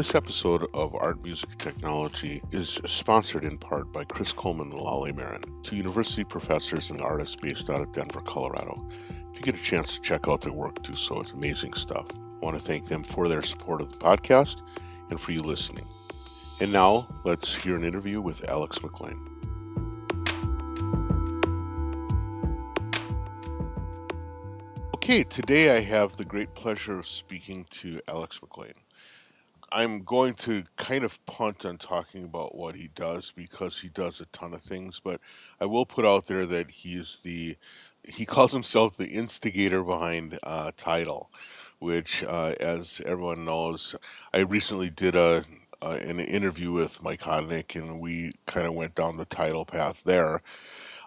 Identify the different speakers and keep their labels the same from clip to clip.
Speaker 1: This episode of Art, Music, and Technology is sponsored in part by Chris Coleman and Lolly Marin, two university professors and artists based out of Denver, Colorado. If you get a chance to check out their work, do so. It's amazing stuff. I want to thank them for their support of the podcast and for you listening. And now, let's hear an interview with Alex McLean. Okay, today I have the great pleasure of speaking to Alex McLean. I'm going to kind of punt on talking about what he does because he does a ton of things, but I will put out there that he calls himself the instigator behind Tidal, which, as everyone knows, I recently did an interview with Mike Hodnick, and we kind of went down the Tidal path there.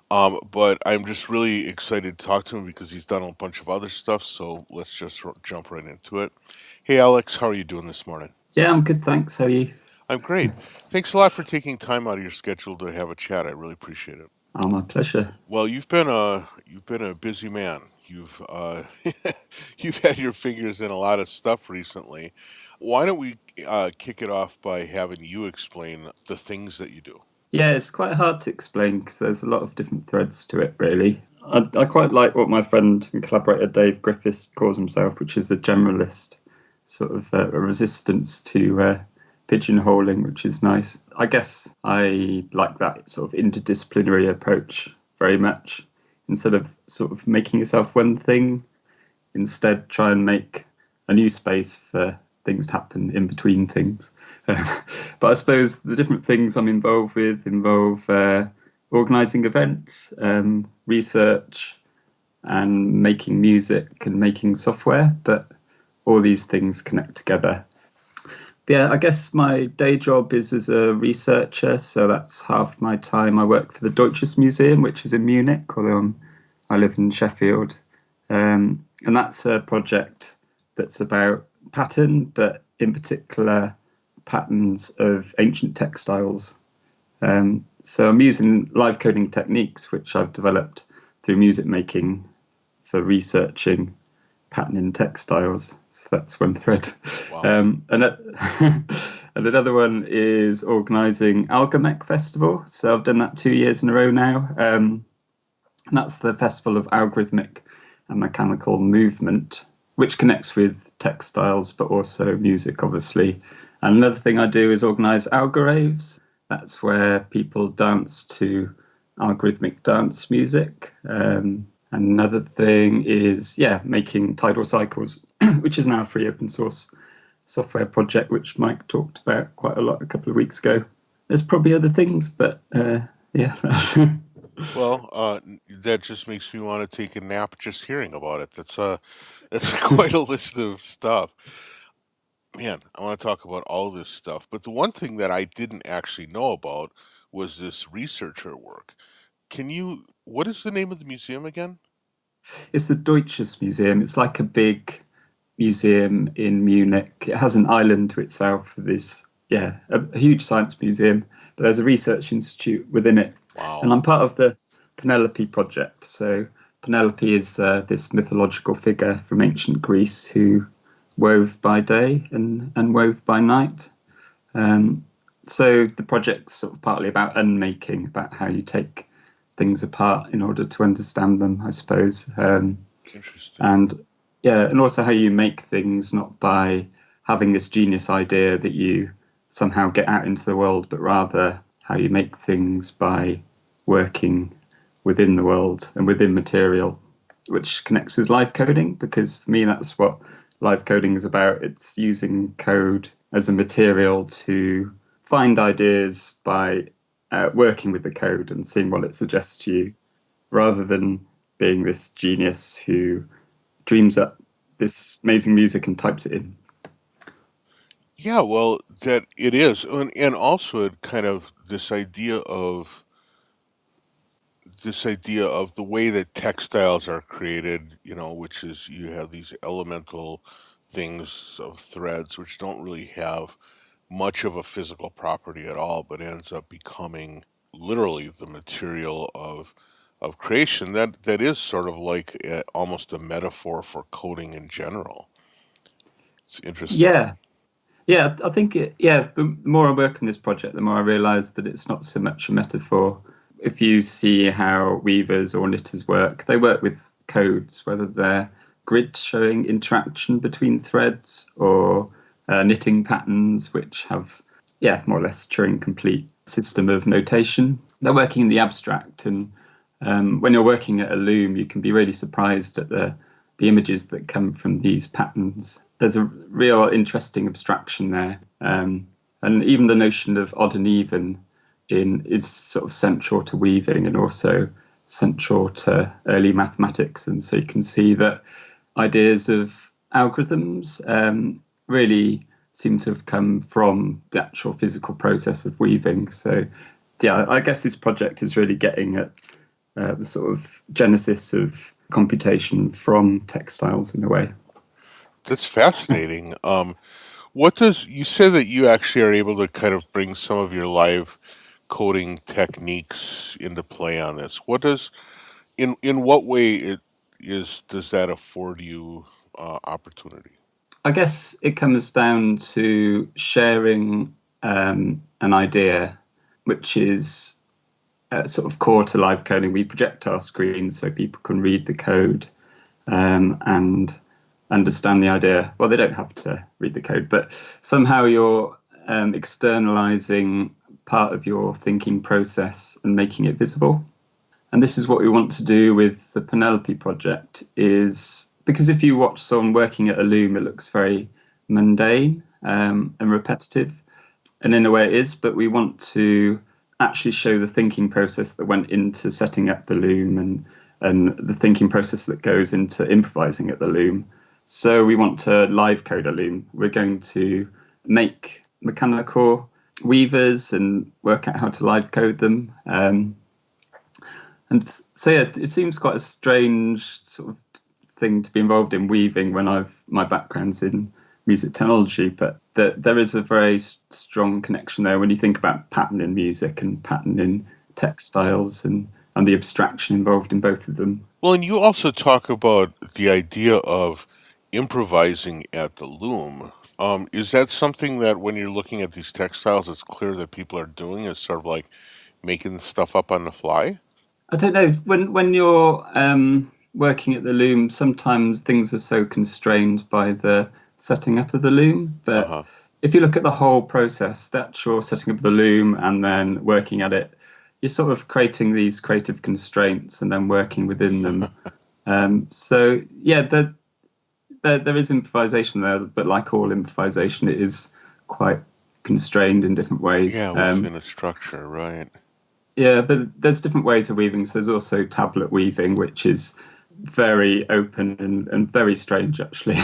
Speaker 1: But I'm just really excited to talk to him because he's done a bunch of other stuff, so let's just jump right into it. Hey, Alex, how are you doing this morning?
Speaker 2: Yeah, I'm good, thanks. How are you?
Speaker 1: I'm great. Thanks a lot for taking time out of your schedule to have a chat. I really appreciate it.
Speaker 2: Oh, my pleasure.
Speaker 1: Well, you've been a busy man. You've you've had your fingers in a lot of stuff recently. Why don't we kick it off by having you explain the things that you do?
Speaker 2: Yeah, it's quite hard to explain because there's a lot of different threads to it, really. I quite like what my friend and collaborator Dave Griffiths calls himself, which is a generalist, sort of a resistance to pigeonholing, which is nice. I guess I like that sort of interdisciplinary approach very much. Instead of sort of making yourself one thing, instead try and make a new space for things to happen in between things. But I suppose the different things I'm involved with involve organising events, research, and making music and making software. But all these things connect together. But yeah, I guess my day job is as a researcher, so that's half my time. I work for the Deutsches Museum, which is in Munich, although I live in Sheffield. And that's a project that's about pattern, but in particular patterns of ancient textiles. So I'm using live coding techniques, which I've developed through music making for researching pattern in textiles. So that's one thread.
Speaker 1: Wow.
Speaker 2: And another one is organising AlgoMech Festival. So I've done that 2 years in a row now. And that's the festival of algorithmic and mechanical movement, which connects with textiles, but also music, obviously. And another thing I do is organise algoraves. That's where people dance to algorithmic dance music. Another thing is, making TidalCycles, which is now a free open source software project, which Mike talked about quite a lot a couple of weeks ago. There's probably other things, but yeah.
Speaker 1: Well, that just makes me want to take a nap just hearing about it. That's quite a list of stuff. Man, I want to talk about all this stuff. But the one thing that I didn't actually know about was this researcher work. What is the name of the museum again?
Speaker 2: It's the Deutsches Museum. It's like a big museum in Munich. It has an island to itself. A huge science museum, but there's a research institute within it.
Speaker 1: Wow.
Speaker 2: And I'm part of the Penelope project. So Penelope is this mythological figure from ancient Greece who wove by day and wove by night. So the project's sort of partly about unmaking, about how you take things apart in order to understand them, I suppose.
Speaker 1: Interesting.
Speaker 2: And also how you make things, not by having this genius idea that you somehow get out into the world, but rather how you make things by working within the world and within material, which connects with live coding, because for me that's what live coding is about. It's using code as a material to find ideas by working with the code and seeing what it suggests to you, rather than being this genius who dreams up this amazing music and types it in.
Speaker 1: Yeah, well, that it is, and also it kind of this idea of the way that textiles are created, which is you have these elemental things of threads which don't really have much of a physical property at all, but ends up becoming literally the material of creation. That is sort of like almost a metaphor for coding in general. It's interesting.
Speaker 2: Yeah, Yeah, I think the more I work on this project, the more I realise that it's not so much a metaphor. If you see how weavers or knitters work, they work with codes, whether they're grids showing interaction between threads or knitting patterns, which have, more or less Turing complete system of notation. They're working in the abstract, and when you're working at a loom, you can be really surprised at the images that come from these patterns. There's a real interesting abstraction there, and even the notion of odd and even is sort of central to weaving and also central to early mathematics. And so you can see that ideas of algorithms really seem to have come from the actual physical process of weaving. So, yeah, I guess this project is really getting at the sort of genesis of computation from textiles in a way.
Speaker 1: That's fascinating. What does you say that you actually are able to kind of bring some of your live coding techniques into play on this? What does in what way it is does that afford you opportunity?
Speaker 2: I guess it comes down to sharing an idea, which is sort of core to live coding. We project our screens so people can read the code and understand the idea. Well, they don't have to read the code, but somehow you're externalizing part of your thinking process and making it visible. And this is what we want to do with the Penelope project, is because if you watch someone working at a loom, it looks very mundane and repetitive. And in a way it is, but we want to actually show the thinking process that went into setting up the loom and the thinking process that goes into improvising at the loom. So we want to live code a loom. We're going to make mechanical weavers and work out how to live code them. And so, yeah, it seems quite a strange sort of thing to be involved in weaving when my background's in music technology, but there is a very strong connection there when you think about pattern in music and pattern in textiles and the abstraction involved in both of them.
Speaker 1: Well, and you also talk about the idea of improvising at the loom. Is that something that when you're looking at these textiles, it's clear that people are doing is sort of like making stuff up on the fly?
Speaker 2: I don't know, when you're working at the loom, sometimes things are so constrained by the setting up of the loom,
Speaker 1: Uh
Speaker 2: but
Speaker 1: huh.
Speaker 2: if you look at the whole process, the actual setting up of the loom and then working at it, you're sort of creating these creative constraints and then working within them. So yeah, there is improvisation there, but like all improvisation, it is quite constrained in different ways.
Speaker 1: Yeah, within a structure, right?
Speaker 2: Yeah, but there's different ways of weaving. So there's also tablet weaving, which is very open and very strange, actually.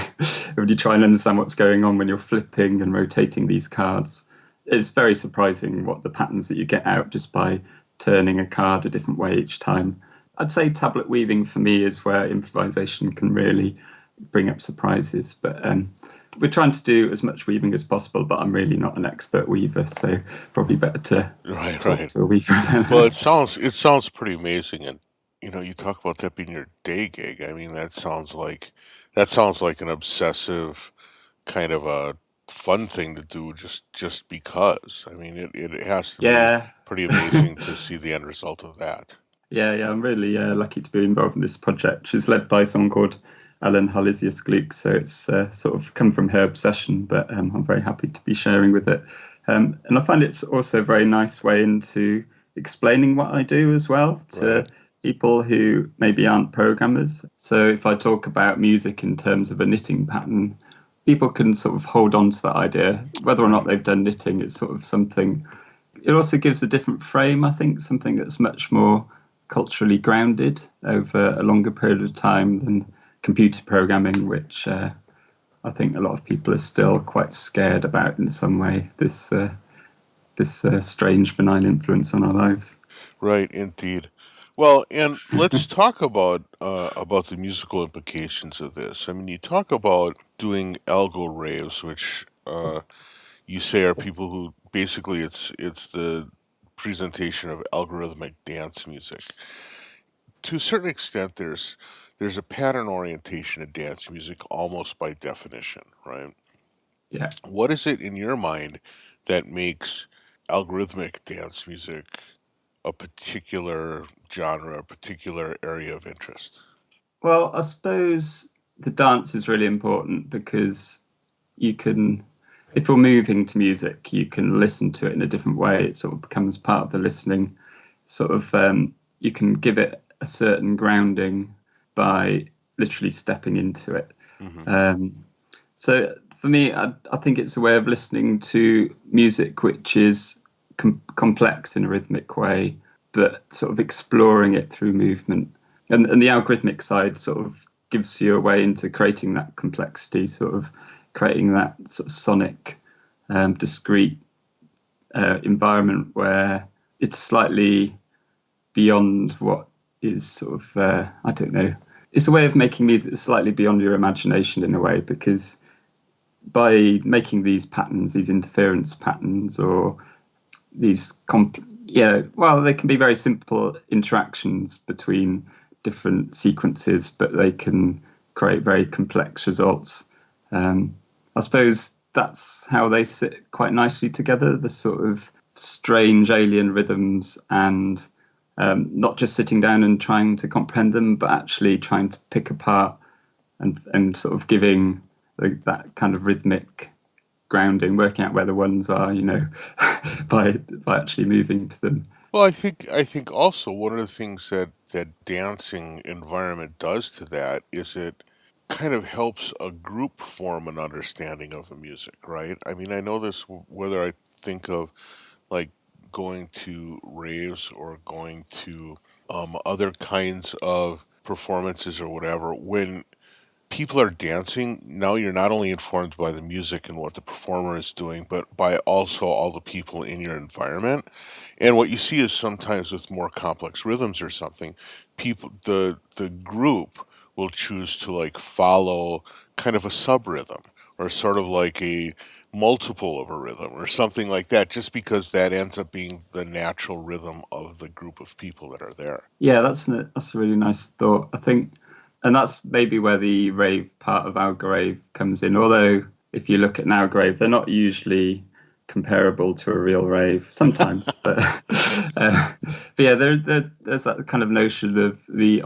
Speaker 2: When you try and understand what's going on when you're flipping and rotating these cards, it's very surprising what the patterns that you get out just by turning a card a different way each time. I'd say tablet weaving for me is where improvisation can really bring up surprises. But we're trying to do as much weaving as possible, but I'm really not an expert weaver, so probably better to
Speaker 1: Right,
Speaker 2: talk
Speaker 1: right.
Speaker 2: to a weaver.
Speaker 1: Well, it sounds pretty amazing, and you talk about that being your day gig. I mean, that sounds like an obsessive kind of a fun thing to do just because. I mean, it has to be
Speaker 2: Yeah.
Speaker 1: pretty amazing to see the end result of that.
Speaker 2: Yeah, I'm really lucky to be involved in this project. She's led by someone called Ellen Halisius Gluck, so it's sort of come from her obsession, but I'm very happy to be sharing with it. And I find it's also a very nice way into explaining what I do as well
Speaker 1: Right.
Speaker 2: to people who maybe aren't programmers. So if I talk about music in terms of a knitting pattern, people can sort of hold on to that idea. Whether or not
Speaker 1: Right.
Speaker 2: they've done knitting, it's sort of something. It also gives a different frame, I think, something that's much more culturally grounded over a longer period of time than computer programming, which I think a lot of people are still quite scared about in some way. This strange benign influence on our lives.
Speaker 1: Right, indeed. Well, and let's talk about the musical implications of this. I mean, you talk about doing algoraves, which you say are people who basically it's the presentation of algorithmic dance music. To a certain extent, there's a pattern orientation in dance music almost by definition, right?
Speaker 2: Yeah.
Speaker 1: What is it in your mind that makes algorithmic dance music a particular genre, a particular area of interest?
Speaker 2: Well, I suppose the dance is really important because you can, if you're moving to music, you can listen to it in a different way. It sort of becomes part of the listening. Sort of, you can give it a certain grounding by literally stepping into it.
Speaker 1: Hmm.
Speaker 2: Um, so for me, I think it's a way of listening to music which is complex in a rhythmic way, but sort of exploring it through movement. And the algorithmic side sort of gives you a way into creating that complexity, sort of creating that sort of sonic, discrete environment where it's slightly beyond what is sort of, I don't know. It's a way of making music that's slightly beyond your imagination in a way, because by making these patterns, these interference patterns, or these yeah, well, they can be very simple interactions between different sequences, but they can create very complex results. I suppose that's how they sit quite nicely together, the sort of strange alien rhythms, and not just sitting down and trying to comprehend them, but actually trying to pick apart and sort of giving that kind of rhythmic grounding, working out where the ones are, by actually moving to them.
Speaker 1: Well, I think also one of the things that dancing environment does to that is it kind of helps a group form an understanding of the music, right? I mean, I know this whether I think of like going to raves or going to other kinds of performances or whatever. When people are dancing, now you're not only informed by the music and what the performer is doing, but by also all the people in your environment. And what you see is sometimes with more complex rhythms or something, the group will choose to like follow kind of a sub rhythm or sort of like a multiple of a rhythm or something like that, just because that ends up being the natural rhythm of the group of people that are there.
Speaker 2: Yeah, that's a really nice thought. I think, and that's maybe where the rave part of algorave comes in. Although if you look at an algorave, they're not usually comparable to a real rave sometimes, but but yeah, there's that kind of notion of the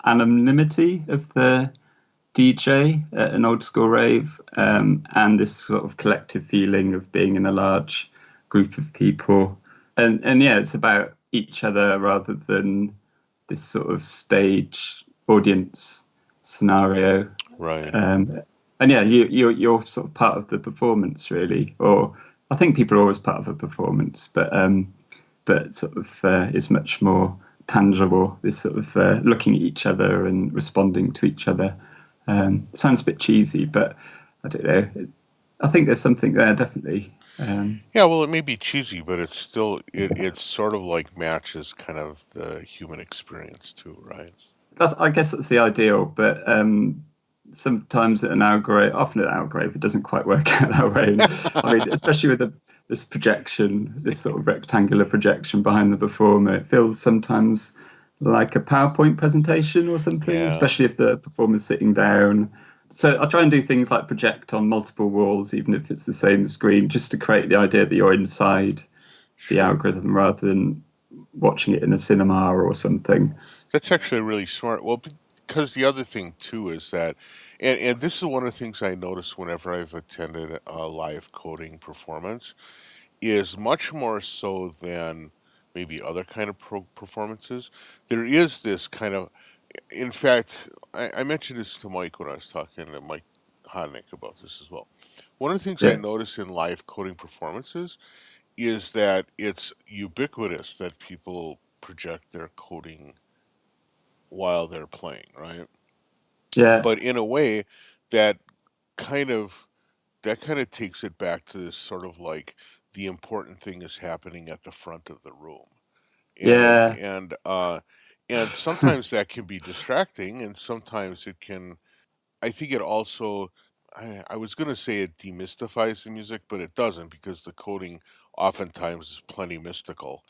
Speaker 2: anonymity of the DJ at an old school rave,
Speaker 1: Hmm.
Speaker 2: and this sort of collective feeling of being in a large group of people. And yeah, it's about each other rather than this sort of stage audience scenario.
Speaker 1: Right.
Speaker 2: Um, and yeah, you're sort of part of the performance, really. Or I think people are always part of a performance, but sort of is much more tangible. This sort of looking at each other and responding to each other. Sounds a bit cheesy, but I don't know. I think there's something there, definitely.
Speaker 1: Yeah, well, it may be cheesy, but it's still it's sort of like matches kind of the human experience too, right?
Speaker 2: I guess that's the ideal, but sometimes at an algorithm, often at an algorithm, it doesn't quite work out that way. And I mean, especially with this projection, this sort of rectangular projection behind the performer, it feels sometimes like a PowerPoint presentation or something,
Speaker 1: Yeah,
Speaker 2: especially if the performer's sitting down. So I try and do things like project on multiple walls, even if it's the same screen, just to create the idea that you're inside the
Speaker 1: sure.
Speaker 2: algorithm rather than watching it in a cinema or something.
Speaker 1: That's actually really smart. Well, because the other thing too is that, and this is one of the things I notice whenever I've attended a live coding performance, is much more so than maybe other kind of performances. There is this kind of, in fact, I mentioned this to Mike when I was talking to Mike Hodnick about this as well. One of the things I
Speaker 2: Yeah.
Speaker 1: notice in live coding performances is that it's ubiquitous that people project their coding while they're playing, right?
Speaker 2: Yeah.
Speaker 1: But in a way that kind of kind of takes it back to this sort of like the important thing is happening at the front of the room. And it
Speaker 2: Yeah.
Speaker 1: and sometimes that can be distracting and sometimes it can, I think it also, I was going to say it demystifies the music, but it doesn't because the coding oftentimes is plenty mystical.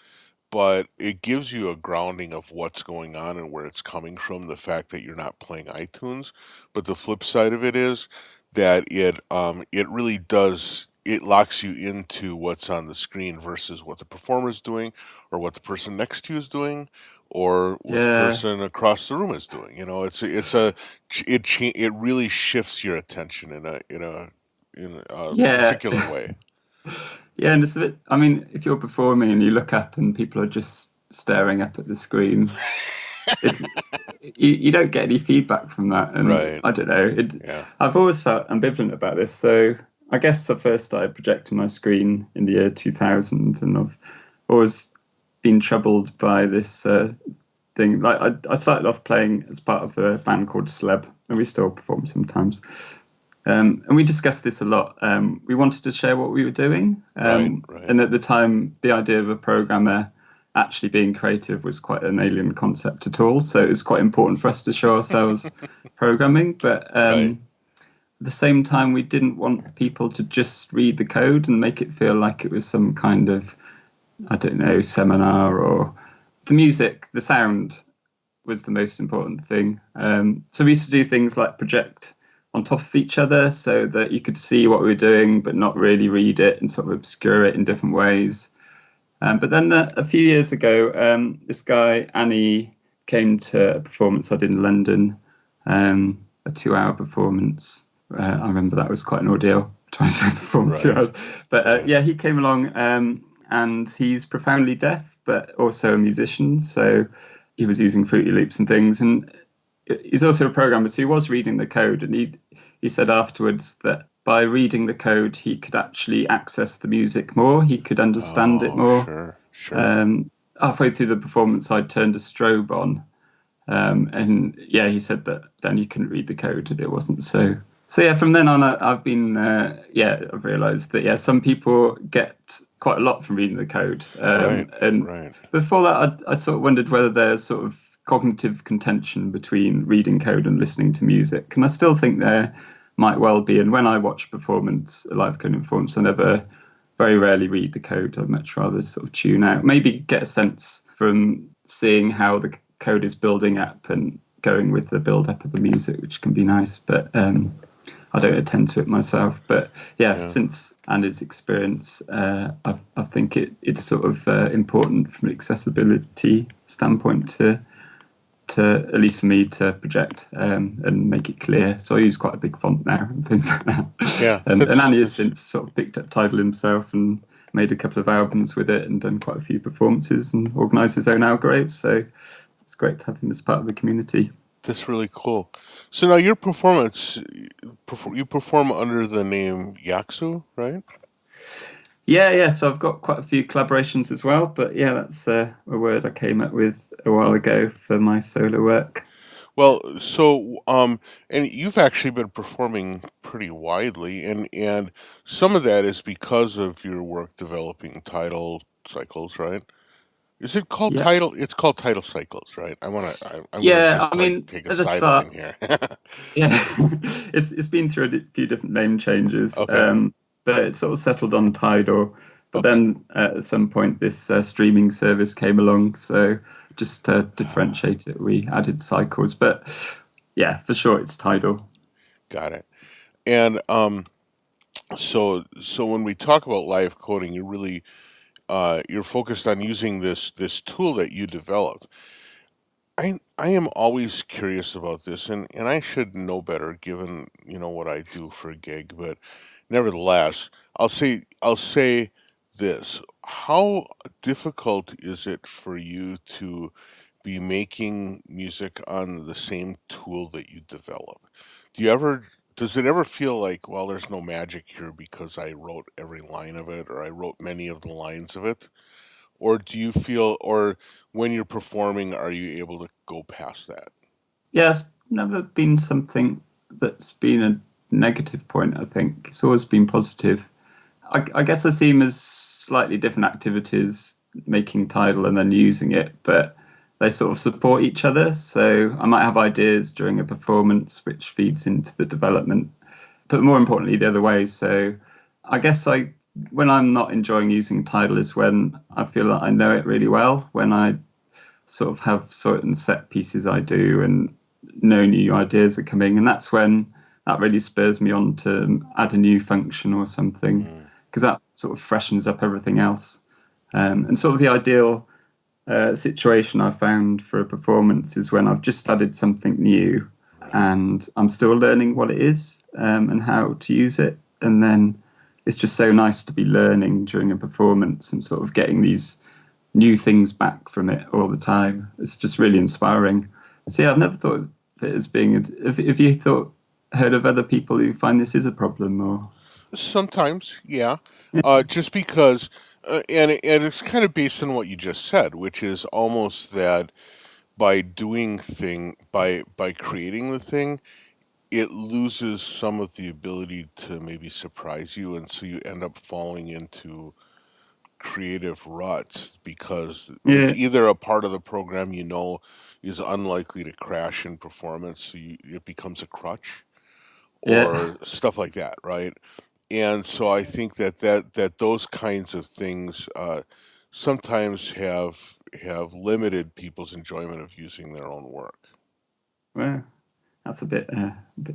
Speaker 1: But it gives you a grounding of what's going on and where it's coming from, the fact that you're not playing iTunes. But the flip side of it is that it really does, it locks you into what's on the screen versus what the performer is doing, or what the person next to you is doing, or what the
Speaker 2: Yeah,
Speaker 1: person across the room is doing. It really shifts your attention in a
Speaker 2: yeah,
Speaker 1: particular way.
Speaker 2: yeah. And it's a bit. I mean, if you're performing and you look up and people are just staring up at the screen, it you don't get any feedback from that. And
Speaker 1: Right.
Speaker 2: I don't know.
Speaker 1: Yeah.
Speaker 2: I've always felt ambivalent about this. So I guess I first started projecting my screen in the year 2000, and I've always been troubled by this thing. Like I started off playing as part of a band called Celeb, and we still perform sometimes. And we discussed this a lot. We wanted to share what we were doing,
Speaker 1: Right. Right.
Speaker 2: and at the time, the idea of a programmer actually being creative was quite an alien concept at all. So it was quite important for us to show ourselves programming, but
Speaker 1: Right.
Speaker 2: at the same time, we didn't want people to just read the code and make it feel like it was some kind of, I don't know, seminar. Or the music, the sound was the most important thing. So we used to do things like project on top of each other so that you could see what we were doing but not really read it, and sort of obscure it in different ways. But then a few years ago, this guy, Annie, came to a performance I did in London, a 2-hour performance. I remember that was quite an ordeal, trying to perform 2 hours.
Speaker 1: Right.
Speaker 2: But
Speaker 1: Right.
Speaker 2: yeah, he came along, and he's profoundly deaf, but also a musician. So he was using Fruity Loops and things. And he's also a programmer, so he was reading the code. And he said afterwards that by reading the code, he could actually access the music more. He could understand it
Speaker 1: Oh,
Speaker 2: more.
Speaker 1: sure. Sure.
Speaker 2: Halfway through the performance, I turned a strobe on, and yeah, he said that then you couldn't read the code, and it wasn't so. So yeah, from then on, I've been I've realised that some people get quite a lot from reading the code,
Speaker 1: Right.
Speaker 2: and
Speaker 1: Right.
Speaker 2: before that, I sort of wondered whether there's sort of cognitive contention between reading code and listening to music, and I still think there might well be. And when I watch a live coding performance, very rarely read the code. I'd much rather sort of tune out, maybe get a sense from seeing how the code is building up and going with the build up of the music, which can be nice. But I don't attend to it myself. But yeah,
Speaker 1: Yeah.
Speaker 2: since Andy's experience, I think it's sort of important from an accessibility standpoint to at least for me, to project and make it clear. So I use quite a big font now and things like that.
Speaker 1: Yeah.
Speaker 2: And Andy has
Speaker 1: That's
Speaker 2: since sort of picked up Tidal himself and made a couple of albums with it and done quite a few performances and organised his own algorave. So it's great to have him as part of the community.
Speaker 1: That's really cool. So now your performance, you perform under the name Yaksu, right?
Speaker 2: Yeah. So I've got quite a few collaborations as well. But yeah, that's a word I came up with a while ago for my solo work.
Speaker 1: Well, and you've actually been performing pretty widely, and some of that is because of your work developing Tidal cycles, right? Is it called
Speaker 2: Yeah.
Speaker 1: Tidal? It's called TidalCycles, right? I'm gonna
Speaker 2: Yeah. I
Speaker 1: just like
Speaker 2: mean,
Speaker 1: take a
Speaker 2: at the
Speaker 1: sideline
Speaker 2: start,
Speaker 1: here.
Speaker 2: yeah, it's been through a few different name changes,
Speaker 1: Okay.
Speaker 2: but it sort of settled on Tidal. But
Speaker 1: Okay.
Speaker 2: then at some point, this streaming service came along, so just to differentiate it, we added cycles. But yeah, for sure, it's Tidal.
Speaker 1: Got it. And so when we talk about live coding, you're focused on using this tool that you developed. I am always curious about this, and I should know better given what I do for a gig, but nevertheless, I'll say this: how difficult is it for you to be making music on the same tool that you develop? Do you ever Does it ever feel like, well, there's no magic here because I wrote every line of it, or I wrote many of the lines of it? Or do you feel, or when you're performing, are you able to go past that?
Speaker 2: Yeah, it's never been something that's been a negative point. I think it's always been positive. I guess I see them as slightly different activities, making Tidal and then using it, but they sort of support each other. So I might have ideas during a performance which feeds into the development, but more importantly, the other way. So I guess when I'm not enjoying using Tidal is when I feel that I know it really well, when I sort of have certain set pieces I do and no new ideas are coming. And that's when that really spurs me on to add a new function or something,
Speaker 1: Mm.
Speaker 2: because that sort of freshens up everything else. And sort of the ideal situation I found for a performance is when I've just added something new
Speaker 1: Right.
Speaker 2: and I'm still learning what it is and how to use it. And then it's just so nice to be learning during a performance and sort of getting these new things back from it all the time. It's just really inspiring. So yeah, I've never thought of it as being. If you heard of other people who find this is a problem, or
Speaker 1: Sometimes, yeah. Just because, and it's kind of based on what you just said, which is almost that by creating the thing, it loses some of the ability to maybe surprise you, and so you end up falling into creative ruts because it's
Speaker 2: yeah,
Speaker 1: either a part of the program is unlikely to crash in performance, so it becomes a crutch
Speaker 2: yeah,
Speaker 1: or stuff like that, right? And so I think that those kinds of things sometimes have limited people's enjoyment of using their own work.
Speaker 2: well, that's a bit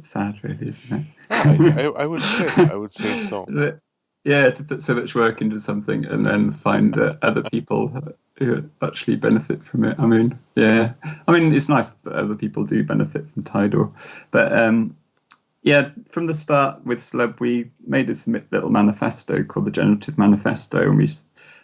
Speaker 2: sad, really, isn't
Speaker 1: Yeah,
Speaker 2: it?
Speaker 1: I would say so.
Speaker 2: Is it? Yeah, to put so much work into something and then find other people who actually benefit from it. I mean, yeah, I mean, it's nice that other people do benefit from Tidal, but yeah, from the start with Slub, we made this little manifesto called the Generative Manifesto, and we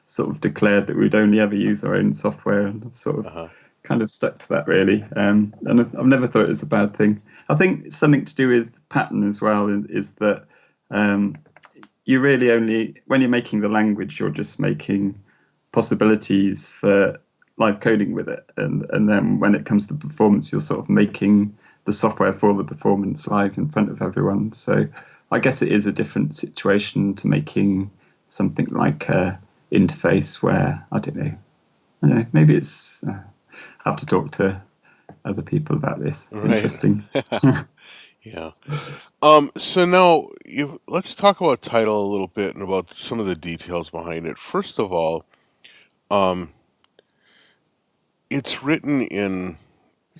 Speaker 2: sort of declared that we'd only ever use our own software, and I've sort of
Speaker 1: Uh-huh.
Speaker 2: kind of stuck to that really. And I've never thought it was a bad thing. I think something to do with pattern as well is that um, you really only, when you're making the language, you're just making possibilities for live coding with it, and then when it comes to performance, you're sort of making the software for the performance live in front of everyone. So I guess it is a different situation to making something like a interface where I don't know, maybe it's I have to talk to other people about this.
Speaker 1: Right.
Speaker 2: Interesting.
Speaker 1: Yeah. So now let's talk about title a little bit and about some of the details behind it. First of all, um, it's written in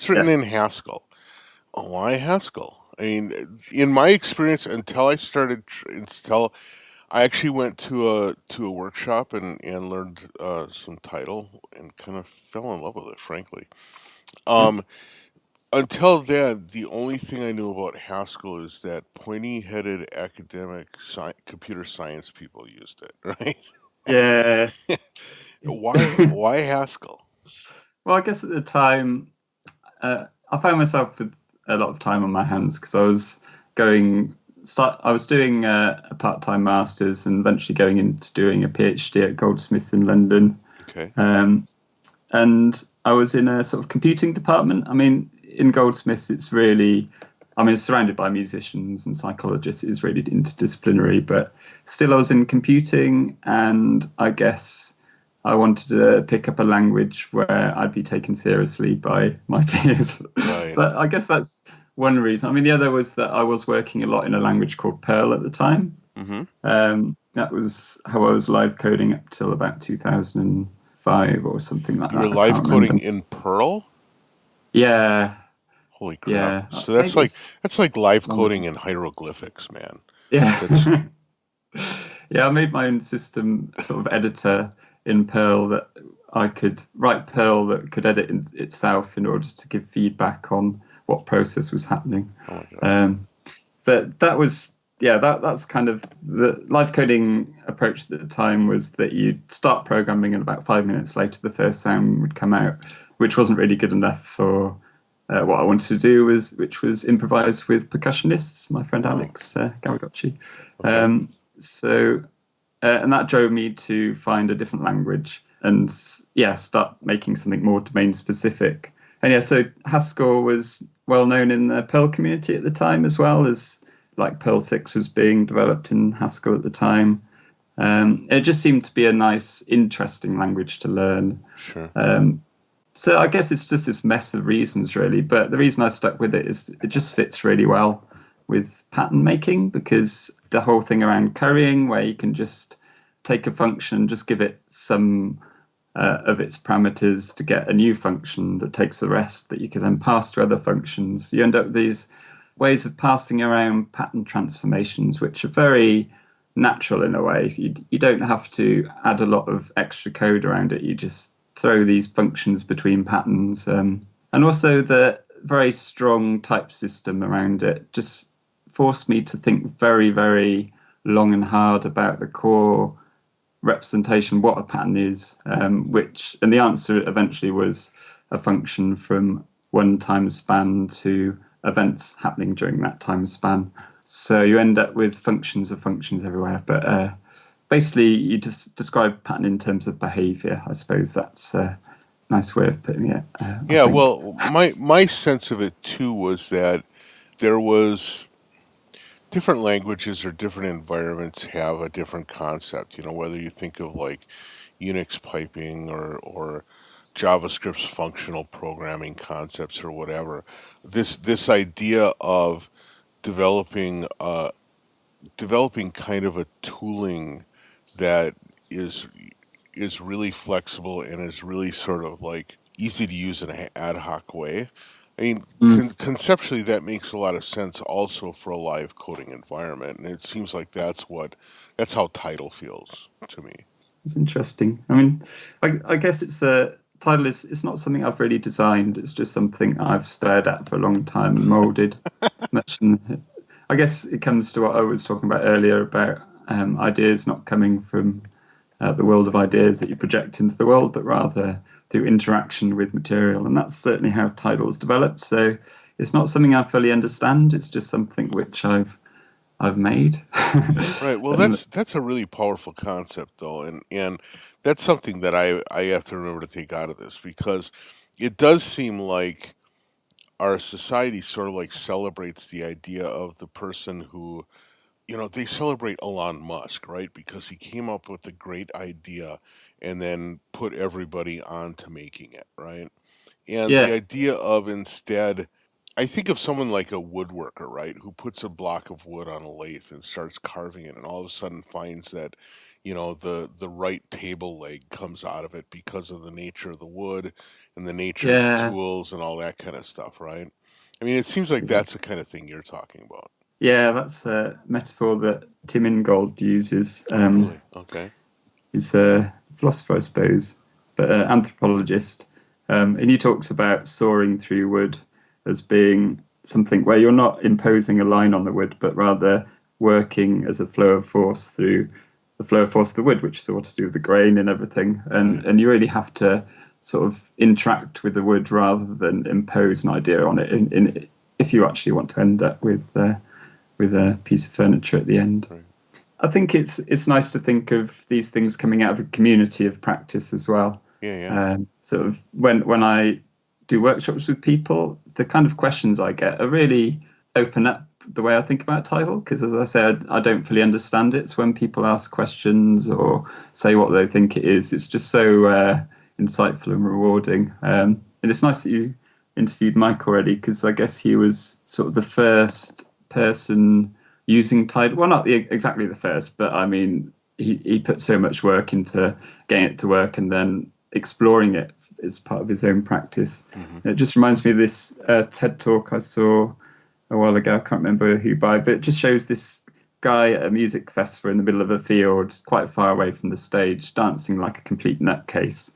Speaker 2: Yeah.
Speaker 1: in Haskell. Why Haskell? I mean, in my experience, until I actually went to a workshop and learned some title and kind of fell in love with it, frankly.
Speaker 2: Oh,
Speaker 1: Um, until then, the only thing I knew about Haskell is that pointy-headed computer science people used it, right?
Speaker 2: yeah.
Speaker 1: Why Haskell?
Speaker 2: Well, I guess at the time, I found myself with a lot of time on my hands because going I was doing a part-time master's and eventually going into doing a PhD at Goldsmiths in London.
Speaker 1: Okay.
Speaker 2: Um, and I was in a sort of computing department. I mean, in Goldsmiths, it's surrounded by musicians and psychologists. It's really interdisciplinary, but still, I was in computing, and I guess I wanted to pick up a language where I'd be taken seriously by my peers.
Speaker 1: Right.
Speaker 2: So I guess that's one reason. I mean, the other was that I was working a lot in a language called Perl at the time.
Speaker 1: Mm-hmm.
Speaker 2: That was how I was live coding up till about 2005 or something like
Speaker 1: You were
Speaker 2: that. I
Speaker 1: live
Speaker 2: can't remember.
Speaker 1: coding in Perl?
Speaker 2: Yeah,
Speaker 1: Holy crap!
Speaker 2: yeah.
Speaker 1: So
Speaker 2: Maybe it's
Speaker 1: that's like live
Speaker 2: longer
Speaker 1: coding
Speaker 2: than
Speaker 1: in hieroglyphics, man. That's
Speaker 2: yeah. Yeah, I made my own system sort of editor in Perl that I could write Perl that could edit itself in order to give feedback on what process was happening.
Speaker 1: oh my god.
Speaker 2: Um, but that was that's kind of the live coding approach at the time was that you'd start programming and about 5 minutes later the first sound would come out, which wasn't really good enough for what I wanted to do which was improvise with percussionists, my friend
Speaker 1: Oh,
Speaker 2: Alex Garagocci.
Speaker 1: okay.
Speaker 2: So and that drove me to find a different language and start making something more domain specific. And so Haskell was well known in the Perl community at the time, as well as like Perl 6 was being developed in Haskell at the time. It just seemed to be a nice, interesting language to learn.
Speaker 1: Sure.
Speaker 2: So I guess it's just this mess of reasons, really. But the reason I stuck with it is it just fits really well with pattern making, because the whole thing around currying, where you can just take a function, just give it some of its parameters to get a new function that takes the rest that you can then pass to other functions. You end up with these ways of passing around pattern transformations, which are very natural in a way. You don't have to add a lot of extra code around it. You just throw these functions between patterns. And also the very strong type system around it just forced me to think very, very long and hard about the core representation, what a pattern is, and the answer eventually was a function from one time span to events happening during that time span. So you end up with functions of functions everywhere. But basically, you just describe pattern in terms of behavior. I suppose that's a nice way of putting it.
Speaker 1: Yeah, well, my sense of it too was that there was different languages or different environments have a different concept. You know, whether you think of like Unix piping or JavaScript's functional programming concepts or whatever. This idea of developing developing kind of a tooling that is is really flexible and is really sort of like easy to use in an ad hoc way. I mean,
Speaker 2: Mm,
Speaker 1: conceptually, that makes a lot of sense also for a live coding environment, and it seems like that's how Tidal feels to me.
Speaker 2: it's interesting. I mean, I guess it's a title is it's not something I've really designed. It's just something I've stared at for a long time and molded. Much, I guess it comes to what I was talking about earlier about ideas not coming from the world of ideas that you project into the world, but rather through interaction with material. And that's certainly how Tidal's developed. So it's not something I fully understand. It's just something which I've made.
Speaker 1: Right. Well,
Speaker 2: And
Speaker 1: that's a really powerful concept, though, and that's something that I have to remember to take out of this because it does seem like our society sort of like celebrates the idea of the person who, you know, they celebrate Elon Musk, right? Because he came up with a great idea and then put everybody on to making it, right? And the
Speaker 2: yeah,
Speaker 1: idea of instead, I think of someone like a woodworker, right, who puts a block of wood on a lathe and starts carving it, and all of a sudden finds that, you know, the right table leg comes out of it because of the nature of the wood and the nature of the
Speaker 2: yeah,
Speaker 1: tools and all that kind of stuff, right? I mean, it seems like
Speaker 2: yeah.
Speaker 1: that's the kind of thing you're talking about.
Speaker 2: Yeah, that's a metaphor that Tim Ingold uses.
Speaker 1: Oh, really? Okay.
Speaker 2: He's a philosopher, I suppose, but an anthropologist. And he talks about soaring through wood as being something where you're not imposing a line on the wood, but rather working as a flow of force through the flow of force of the wood, which is all to do with the grain and everything.
Speaker 1: Right.
Speaker 2: And you really have to sort of interact with the wood rather than impose an idea on it. If you actually want to end up with a piece of furniture at the end.
Speaker 1: Right.
Speaker 2: I think it's nice to think of these things coming out of a community of practice as well.
Speaker 1: Yeah, yeah.
Speaker 2: Sort of when I do workshops with people, the kind of questions I get are really open up the way I think about Tidal. Because as I said, I don't fully understand it. So when people ask questions or say what they think it is, it's just so insightful and rewarding. And it's nice that you interviewed Mike already, because I guess he was sort of the first person using Tidal. Well, not exactly the first, but I mean, he put so much work into getting it to work and then exploring it as part of his own practice.
Speaker 1: Hmm.
Speaker 2: And it just reminds me of this TED talk I saw a while ago. I can't remember who by, but it just shows this guy at a music festival in the middle of a field, quite far away from the stage, dancing like a complete nutcase.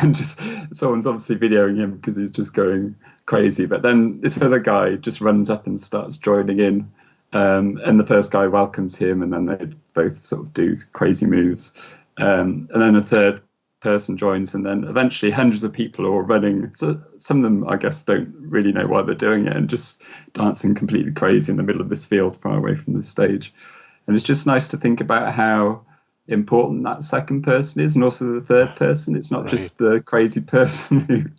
Speaker 2: And just someone's obviously videoing him because he's just going crazy. But then this other guy just runs up and starts joining in. And the first guy welcomes him, and then they both sort of do crazy moves. And then a third person joins, and then eventually hundreds of people are all running. So some of them, I guess, don't really know why they're doing it and just dancing completely crazy in the middle of this field far away from the stage. And it's just nice to think about how important that second person is, and also the third person. It's not
Speaker 1: Right.
Speaker 2: just the crazy person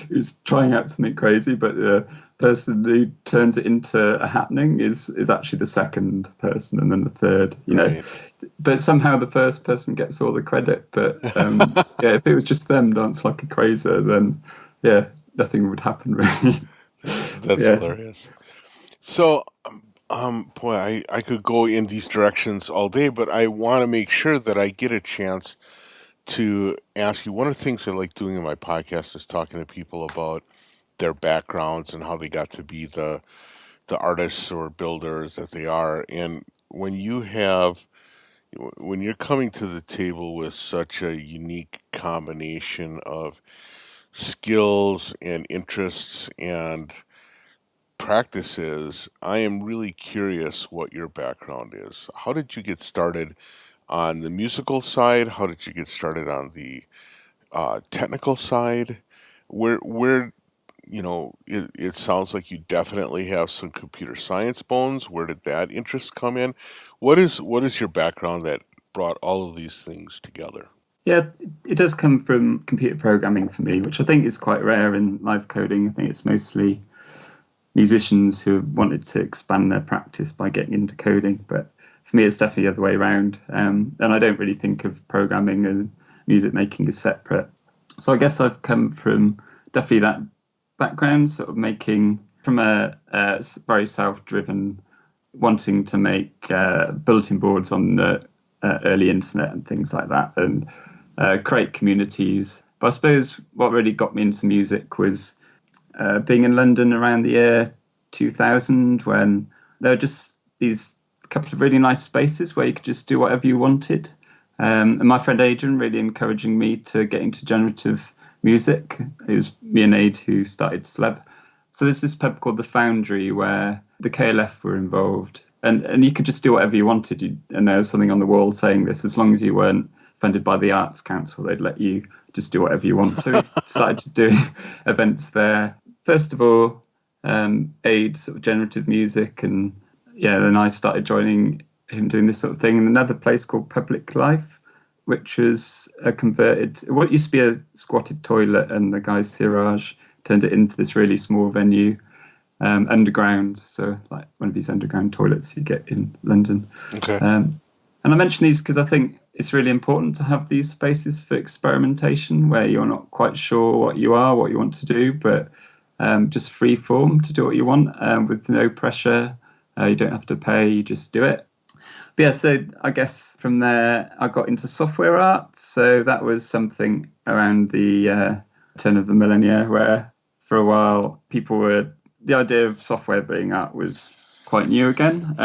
Speaker 2: who's trying out something crazy, but the person who turns it into a happening is actually the second person, and then the third.
Speaker 1: Right.
Speaker 2: But somehow the first person gets all the credit. But yeah, if it was just them dance like a crazer, then yeah, nothing would happen really.
Speaker 1: That's
Speaker 2: Yeah.
Speaker 1: hilarious. So, boy, I could go in these directions all day, but I want to make sure that I get a chance to ask you. One of the things I like doing in my podcast is talking to people about their backgrounds and how they got to be the artists or builders that they are. And when you're coming to the table with such a unique combination of skills and interests and practices, I am really curious what your background is. How did you get started on the musical side? How did you get started on the technical side? Where it sounds like you definitely have some computer science bones. Where did that interest come in? What is your background that brought all of these things together?
Speaker 2: Yeah, it does come from computer programming for me, which I think is quite rare in live coding. I think it's mostly musicians who have wanted to expand their practice by getting into coding. But for me, it's definitely the other way around. And I don't really think of programming and music making as separate. So I guess I've come from definitely that background, sort of making from a very self-driven, wanting to make bulletin boards on the early internet and things like that, and create communities. But I suppose what really got me into music was being in London around the year 2000, when there were just these couple of really nice spaces where you could just do whatever you wanted. And my friend Adrian really encouraging me to get into generative music. It was me and Aid who started Sleb. So there's this pub called The Foundry where the KLF were involved, and you could just do whatever you wanted. And there was something on the wall saying this: as long as you weren't funded by the Arts Council, they'd let you just do whatever you want. So we started to do events there. First of all, Aid sort of generative music, and then I started joining him doing this sort of thing in another place called Public Life, which was what used to be a squatted toilet, and the guy Siraj turned it into this really small venue, underground. So like one of these underground toilets you get in London.
Speaker 1: Okay.
Speaker 2: And I mention these because I think it's really important to have these spaces for experimentation where you're not quite sure what you want to do, but just free form to do what you want with no pressure. You don't have to pay, you just do it. But yeah, so I guess from there I got into software art. So that was something around the turn of the millennia, where for a while the idea of software being art was quite new again.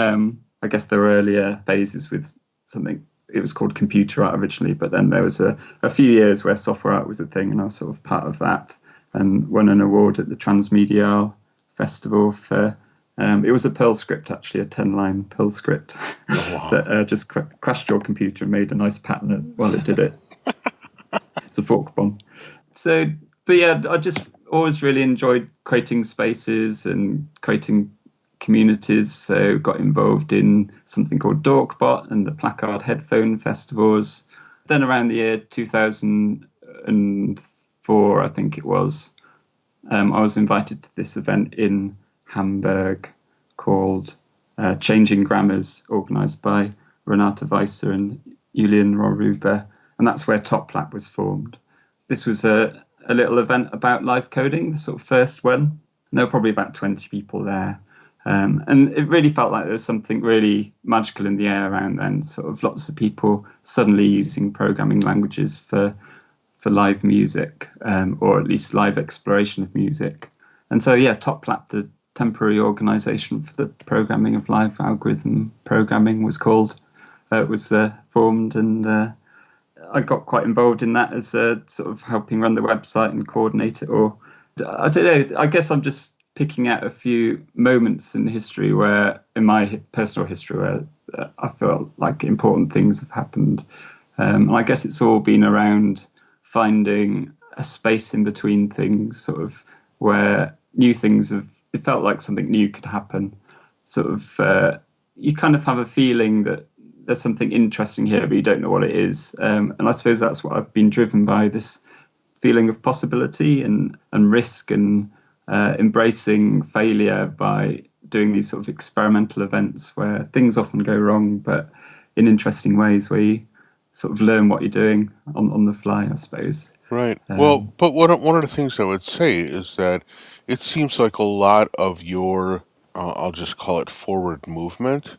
Speaker 2: I guess there were earlier phases with something, it was called computer art originally, but then there was a few years where software art was a thing, and I was sort of part of that and won an award at the Transmedial Festival for it was a Perl script, actually, a 10-line Perl script.
Speaker 1: Oh, wow.
Speaker 2: that just crashed your computer and made a nice pattern while it did it. It's a fork bomb. So, but yeah, I just always really enjoyed creating spaces and creating communities. So got involved in something called Dorkbot and the Placard Headphone Festivals. Then around the year 2004, I think it was, I was invited to this event in Hamburg called Changing Grammars, organised by Renata Weisser and Julian Roruber, and that's where Top Lap was formed. This was a little event about live coding, the sort of first one, and there were probably about 20 people there. And it really felt like there was something really magical in the air around then, sort of lots of people suddenly using programming languages for live music, or at least live exploration of music. And so, yeah, Top Lap, the temporary organisation for the programming of live algorithm programming, was called. It was formed, and I got quite involved in that as sort of helping run the website and coordinate it. Or I don't know, I guess I'm just picking out a few moments in history in my personal history, where I felt like important things have happened. And I guess it's all been around finding a space in between things, sort of where new things it felt like something new could happen. Sort of, you kind of have a feeling that there's something interesting here, but you don't know what it is. And I suppose that's what I've been driven by, this feeling of possibility and risk, and embracing failure by doing these sort of experimental events where things often go wrong, but in interesting ways, where you sort of learn what you're doing on the fly, I suppose.
Speaker 1: Right. Well, but one of the things I would say is that it seems like a lot of your, I'll just call it forward movement,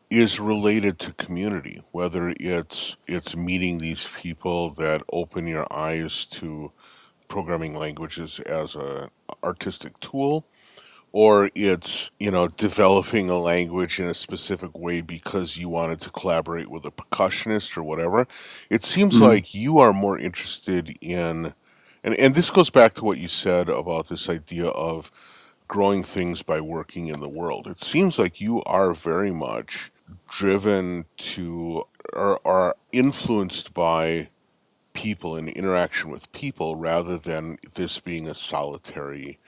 Speaker 1: is related to community. Whether it's meeting these people that open your eyes to programming languages as a artistic tool, or it's, developing a language in a specific way because you wanted to collaborate with a percussionist or whatever. It seems
Speaker 2: Mm.
Speaker 1: like you are more interested in, and this goes back to what you said about this idea of growing things by working in the world. It seems like you are very much driven to, or are influenced by people and interaction with people rather than this being a solitary.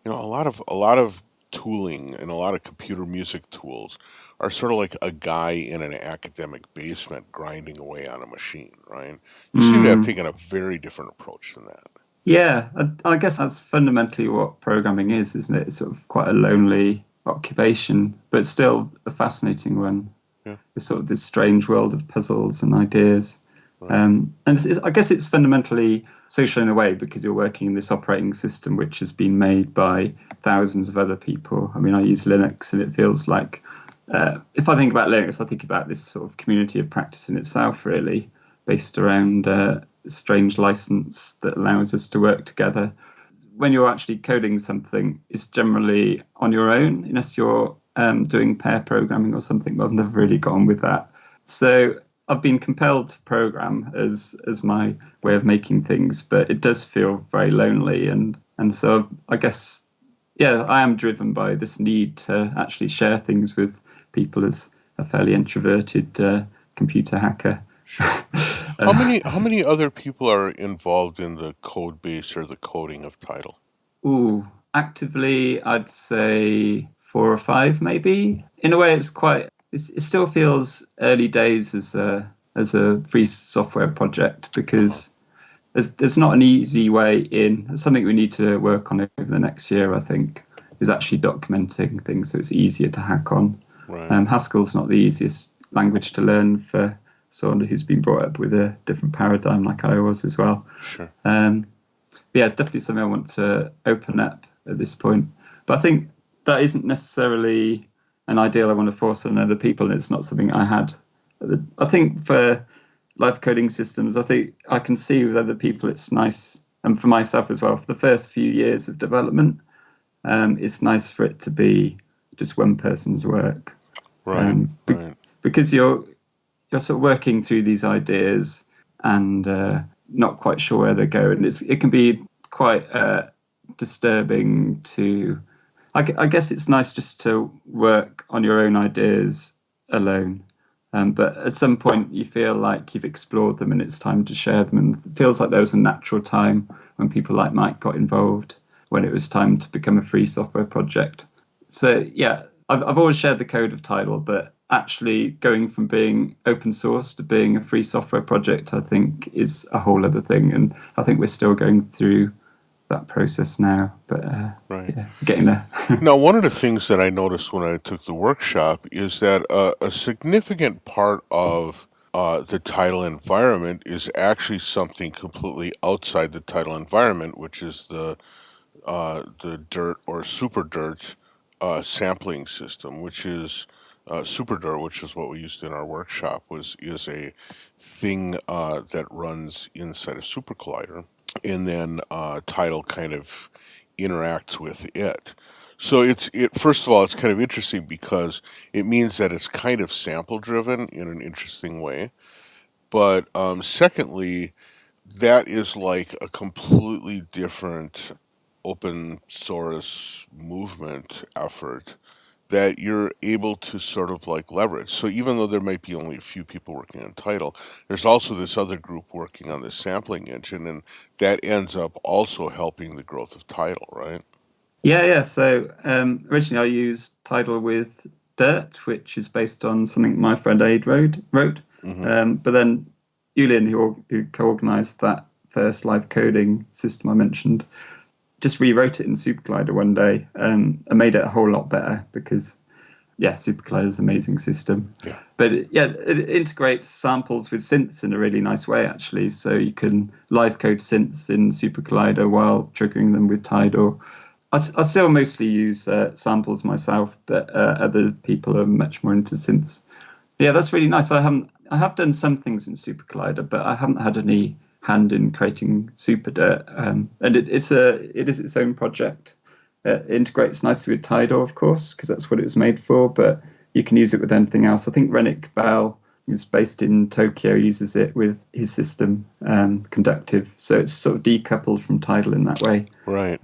Speaker 1: A lot of tooling and a lot of computer music tools are sort of like a guy in an academic basement grinding away on a machine, right? You seem to have
Speaker 2: Mm.
Speaker 1: taken a very different approach than that.
Speaker 2: Yeah, I guess that's fundamentally what programming is, isn't it? It's sort of quite a lonely occupation, but still a fascinating one.
Speaker 1: Yeah,
Speaker 2: It's sort of this strange world of puzzles and ideas.
Speaker 1: right.
Speaker 2: And I guess it's fundamentally social in a way because you're working in this operating system which has been made by thousands of other people. I mean, I use Linux, and it feels like if I think about Linux, I think about this sort of community of practice in itself, really, based around strange license that allows us to work together. When you're actually coding something, it's generally on your own, unless you're doing pair programming or something. But I've never really gone with that. So I've been compelled to program as my way of making things, but it does feel very lonely, and so I guess I am driven by this need to actually share things with people as a fairly introverted computer hacker.
Speaker 1: Sure. How many other people are involved in the code base or the coding of Tidal?
Speaker 2: Ooh, actively, I'd say 4 or 5, maybe. In a way, it still feels early days as a free software project
Speaker 1: Uh-huh.
Speaker 2: because there's not an easy way in. It's something we need to work on over the next year, I think, is actually documenting things so it's easier to hack on.
Speaker 1: Right.
Speaker 2: Haskell's not the easiest language to learn for someone who's been brought up with a different paradigm like I was as well.
Speaker 1: Sure.
Speaker 2: Yeah, it's definitely something I want to open up at this point. But I think that isn't necessarily an ideal I want to force on other people, and it's not something I had. I think for live coding systems, I think I can see with other people it's nice, and for myself as well, for the first few years of development, it's nice for it to be just one person's work.
Speaker 1: Right. Right.
Speaker 2: Because you're sort of working through these ideas and not quite sure where they go, and it can be quite disturbing to. I guess it's nice just to work on your own ideas alone, but at some point you feel like you've explored them and it's time to share them. And it feels like there was a natural time when people like Mike got involved, when it was time to become a free software project. So yeah, I've always shared the code of Tidal, but actually going from being open source to being a free software project, I think, is a whole other thing. And I think we're still going through that process now, but
Speaker 1: Right.
Speaker 2: getting there.
Speaker 1: Now, one of the things that I noticed when I took the workshop is that a significant part of the Tidal environment is actually something completely outside the Tidal environment, which is the dirt or super dirt sampling system, which is super dirt, which is what we used in our workshop, is a thing that runs inside a super collider, and then Tidal kind of interacts with it. So it first of all, it's kind of interesting because it means that it's kind of sample driven in an interesting way. But secondly, that is like a completely different open source movement effort that you're able to sort of like leverage. So even though there might be only a few people working on Tidal, there's also this other group working on this sampling engine, and that ends up also helping the growth of Tidal, right?
Speaker 2: Yeah. So originally I used Tidal with Dirt, which is based on something my friend Aid wrote.
Speaker 1: Hmm.
Speaker 2: But then Julian, who co-organized that first live coding system I mentioned, just rewrote it in SuperCollider one day and made it a whole lot better because, SuperCollider is an amazing system.
Speaker 1: Yeah.
Speaker 2: But it integrates samples with synths in a really nice way, actually. So you can live code synths in SuperCollider while triggering them with Tidal. I still mostly use samples myself, but other people are much more into synths. Yeah, that's really nice. I have done some things in Super Collider, but I haven't had any hand in creating Super Dirt. And it is its own project. It integrates nicely with Tidal, of course, because that's what it was made for, but you can use it with anything else. I think Rennick Val, who's based in Tokyo, uses it with his system, Conductive. So it's sort of decoupled from Tidal in that way.
Speaker 1: Right.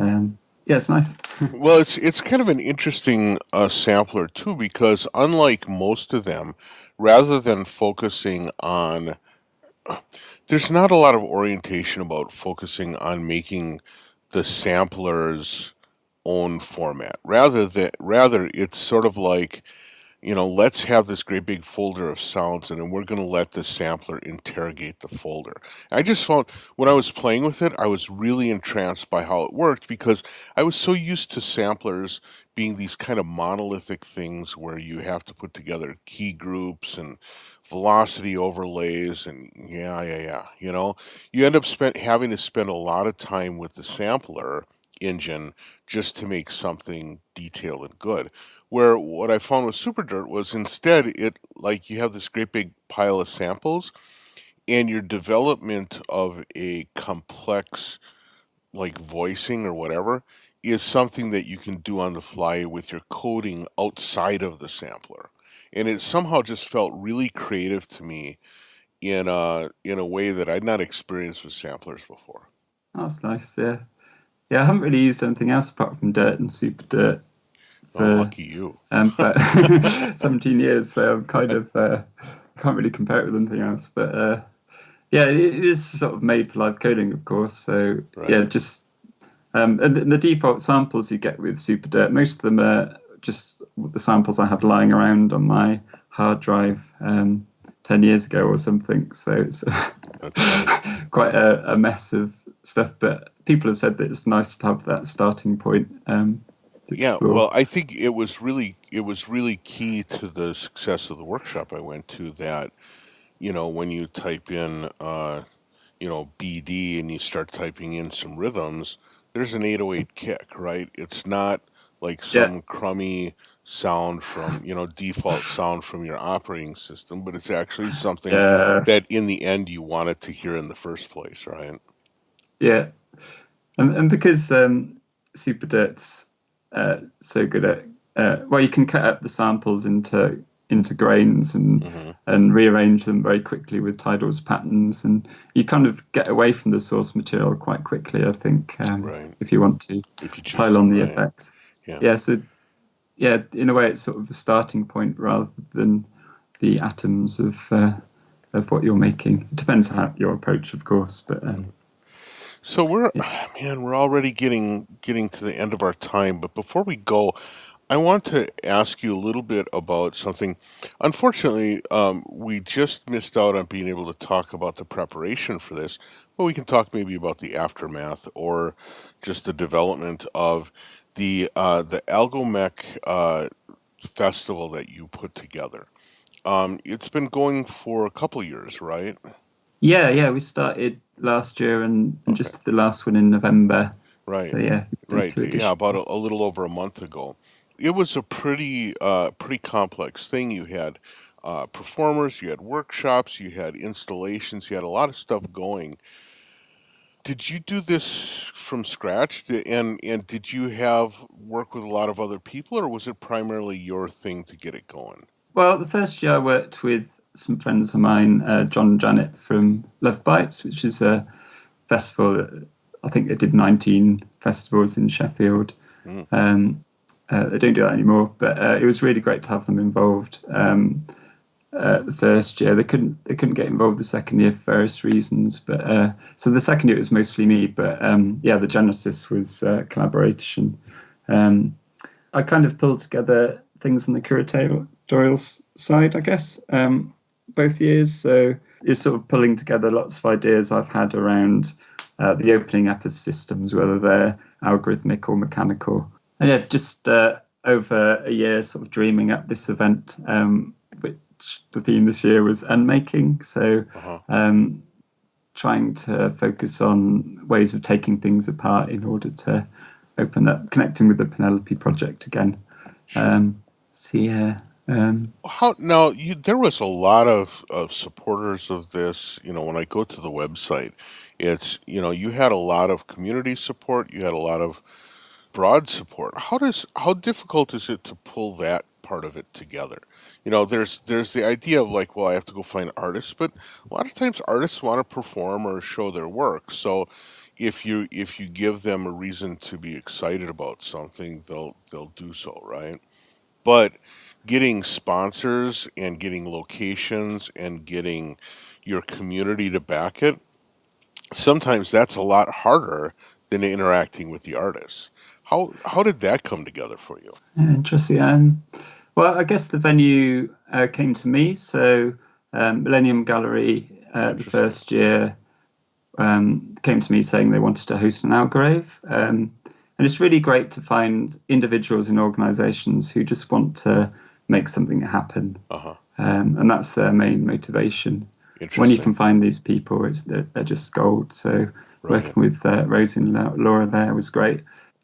Speaker 2: Yeah, it's nice.
Speaker 1: Well, it's kind of an interesting sampler too, because unlike most of them, rather than focusing on, there's not a lot of orientation about focusing on making the sampler's own format. Rather it's sort of like, let's have this great big folder of sounds, and then we're going to let the sampler interrogate the folder. I just found when I was playing with it, I was really entranced by how it worked because I was so used to samplers being these kind of monolithic things where you have to put together key groups and velocity overlays and yeah. You end up having to spend a lot of time with the sampler engine just to make something detailed and good. Where what I found with SuperDirt was instead it like you have this great big pile of samples and your development of a complex like voicing or whatever is something that you can do on the fly with your coding outside of the sampler. And it somehow just felt really creative to me in a way that I'd not experienced with samplers before.
Speaker 2: That's nice. Yeah, yeah. I haven't really used anything else apart from Dirt and Super Dirt
Speaker 1: Oh,
Speaker 2: for
Speaker 1: lucky you.
Speaker 2: about 17 years, so I'm kind of can't really compare it with anything else. But yeah, it is sort of made for live coding, of course. So yeah,
Speaker 1: Right.
Speaker 2: just and the default samples you get with SuperDirt, most of them are just the samples I had lying around on my hard drive 10 years ago or something. So it's
Speaker 1: That's funny.
Speaker 2: quite a mess of stuff. But people have said that it's nice to have that starting point to
Speaker 1: Yeah,
Speaker 2: explore.
Speaker 1: well, I think it was really key to the success of the workshop I went to that, when you type in BD and you start typing in some rhythms, there's an 808 kick, right? It's not like
Speaker 2: Yeah.
Speaker 1: some crummy sound from, default sound from your operating system, but it's actually something
Speaker 2: Yeah,
Speaker 1: that in the end you wanted to hear in the first place, right?
Speaker 2: yeah, and because SuperDirt's so good at well, you can cut up the samples into grains
Speaker 1: Hmm.
Speaker 2: and rearrange them very quickly with Tidal's patterns, and you kind of get away from the source material quite quickly. I think
Speaker 1: Right.
Speaker 2: if you want to
Speaker 1: If you choose
Speaker 2: pile
Speaker 1: to,
Speaker 2: on the
Speaker 1: right?
Speaker 2: effects,
Speaker 1: Yeah.
Speaker 2: yeah. So yeah, in a way, it's sort of a starting point rather than the atoms of what you're making. It depends on how your approach, of course, but
Speaker 1: So we're
Speaker 2: yeah.
Speaker 1: man, we're already getting to the end of our time, but before we go, I want to ask you a little bit about something. Unfortunately, we just missed out on being able to talk about the preparation for this, but we can talk maybe about the aftermath or just the development of the AlgoMech festival that you put together. It's been going for a couple years, right?
Speaker 2: Yeah, yeah, we started last year and
Speaker 1: Okay,
Speaker 2: just the last one in November.
Speaker 1: right.
Speaker 2: So yeah, we've done
Speaker 1: Right.
Speaker 2: two
Speaker 1: Yeah,
Speaker 2: editions.
Speaker 1: about a little over a month ago. It was a pretty complex thing. You had performers, you had workshops, you had installations, you had a lot of stuff going. Did you do this from scratch? And did you have work with a lot of other people, or was it primarily your thing to get it going?
Speaker 2: Well, the first year I worked with some friends of mine, John and Janet from Love Bites, which is a festival that I think they did 19 festivals in Sheffield.
Speaker 1: Mm,
Speaker 2: Um, they don't do that anymore, but it was really great to have them involved. The first year they couldn't get involved the second year for various reasons, but so the second year it was mostly me. But yeah, the genesis was collaboration. Um, I kind of pulled together things on the curatorial side, I guess, both years. So you're sort of pulling together lots of ideas I've had around the opening up of systems, whether they're algorithmic or mechanical. And yeah, just over a year, sort of dreaming up this event, which the theme this year was unmaking. So
Speaker 1: uh-huh.
Speaker 2: trying to focus on ways of taking things apart in order to open up, connecting with the Penelope project again.
Speaker 1: Sure.
Speaker 2: So yeah,
Speaker 1: How now? There was a lot of supporters of this. When I go to the website, it's you had a lot of community support. You had a lot of broad support. How difficult is it to pull that part of it together? There's the idea of like, well, I have to go find artists, but a lot of times artists want to perform or show their work. So if you give them a reason to be excited about something, they'll do so, right? But getting sponsors and getting locations and getting your community to back it, sometimes that's a lot harder than interacting with the artists. How did that come together for you?
Speaker 2: Interesting. Well, I guess the venue came to me. So Millennium Gallery the
Speaker 1: Interesting.
Speaker 2: first year came to me saying they wanted to host an algorave. And it's really great to find individuals and organizations who just want to make something happen.
Speaker 1: Uh-huh.
Speaker 2: And that's their main motivation. When you can
Speaker 1: Interesting.
Speaker 2: find these people, they're just gold. So
Speaker 1: Right.
Speaker 2: working with Rosie and Laura there was great.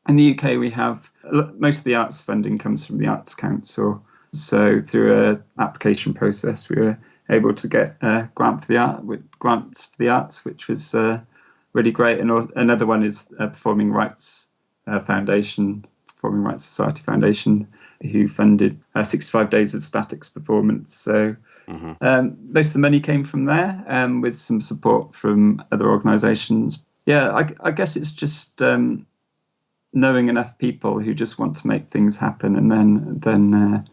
Speaker 2: In the UK, we have most of the arts funding comes from the Arts Council. So through an application process, we were able to get a grants for the arts, which was really great. And another one is Performing Rights Foundation, Performing Rights Society Foundation, who funded 65 days of statics performance. So most of the money came from there, with some support from other organisations. Yeah, I guess it's just knowing enough people who just want to make things happen, and then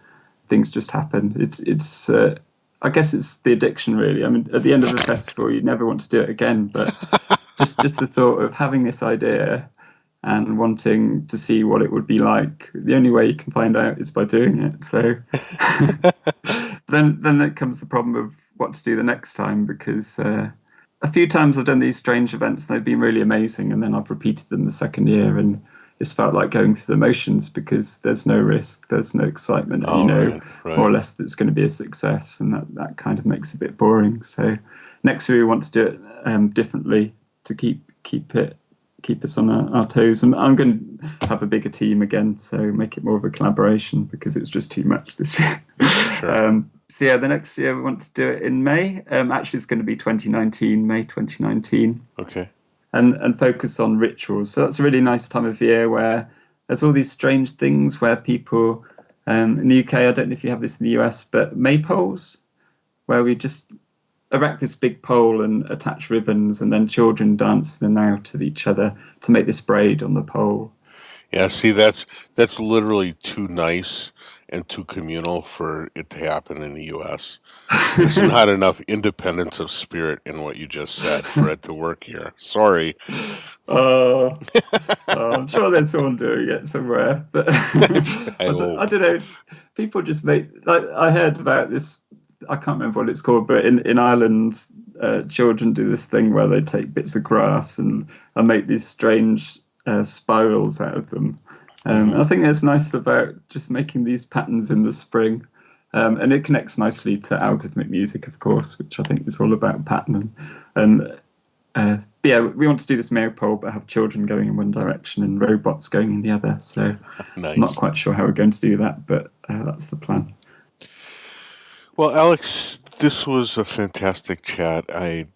Speaker 2: things just happen. It's I guess it's the addiction, really. I mean, at the end of the festival, you never want to do it again, but just the thought of having this idea and wanting to see what it would be like. The only way you can find out is by doing it. So then there comes the problem of what to do the next time, because a few times I've done these strange events, they've been really amazing, and then I've repeated them the second year, and it's felt like going through the motions because there's no risk, there's no excitement, and
Speaker 1: Right.
Speaker 2: more or less that it's going to be a success, and that kind of makes it a bit boring. So next year we want to do it differently to keep us on our toes. And I'm going to have a bigger team again, so make it more of a collaboration, because it's just too much this year.
Speaker 1: Sure.
Speaker 2: So yeah, the next year we want to do it in May. Actually, it's going to be May 2019.
Speaker 1: Okay.
Speaker 2: And focus on rituals. So that's a really nice time of year where there's all these strange things where people, in the UK, I don't know if you have this in the US, but maypoles, where we just erect this big pole and attach ribbons, and then children dance in and out of each other to make this braid on the pole.
Speaker 1: Yeah, see, that's literally too nice and too communal for it to happen in the US. There's not enough independence of spirit in what you just said for it to work here. Sorry.
Speaker 2: Oh, I'm sure there's someone doing it somewhere, but
Speaker 1: I
Speaker 2: I
Speaker 1: hope.
Speaker 2: don't know. People just make. Like, I heard about this. I can't remember what it's called, but in Ireland, children do this thing where they take bits of grass and make these strange spirals out of them. I think that's nice about just making these patterns in the spring. And it connects nicely to algorithmic music, of course, which I think is all about pattern. And but yeah, we want to do this maypole, but have children going in one direction and robots going in the other. So I'm not
Speaker 1: Nice.
Speaker 2: quite sure how we're going to do that, but that's the plan.
Speaker 1: Well, Alex, this was a fantastic chat. I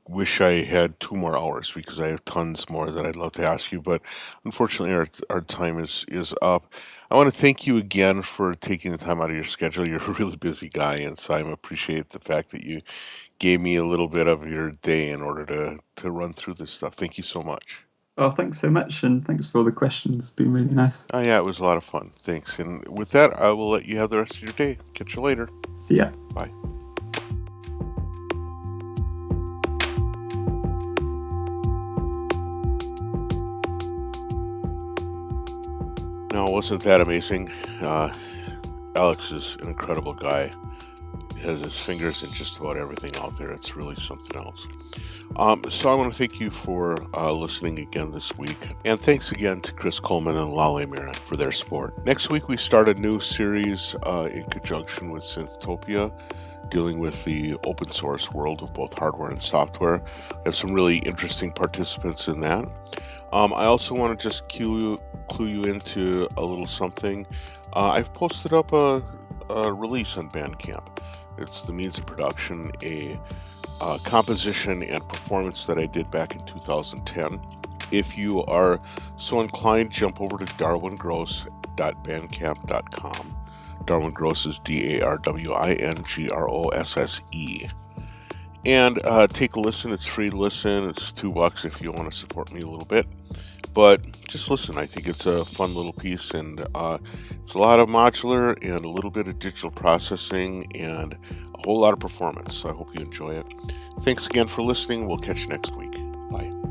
Speaker 1: wish I had 2 more hours because I have tons more that I'd love to ask you, but unfortunately our time is up. I want to thank you again for taking the time out of your schedule. You're a really busy guy, and so I appreciate the fact that you gave me a little bit of your day in order to run through this stuff. Thank you so much.
Speaker 2: Oh, thanks so much, and thanks for all the questions. It's been really nice.
Speaker 1: Oh yeah, it was a lot of fun. Thanks. And with that, I will let you have the rest of your day. Catch you later.
Speaker 2: See ya.
Speaker 1: Bye. No, wasn't that amazing? Alex is an incredible guy. He has his fingers in just about everything out there. It's really something else. So I want to thank you for listening again this week. And thanks again to Chris Coleman and Lale Marin for their support. Next week, we start a new series in conjunction with Synthtopia, dealing with the open source world of both hardware and software. I have some really interesting participants in that. I also want to just clue you into a little something. I've posted up a release on Bandcamp. It's the means of production, a composition and performance that I did back in 2010. If you are so inclined, jump over to darwingrosse.bandcamp.com. Darwin Grosse is DARWINGROSSE. And take a listen. It's free to listen. It's $2 if you want to support me a little bit. But just listen. I think it's a fun little piece, and it's a lot of modular and a little bit of digital processing and a whole lot of performance. So I hope you enjoy it. Thanks again for listening. We'll catch you next week. Bye.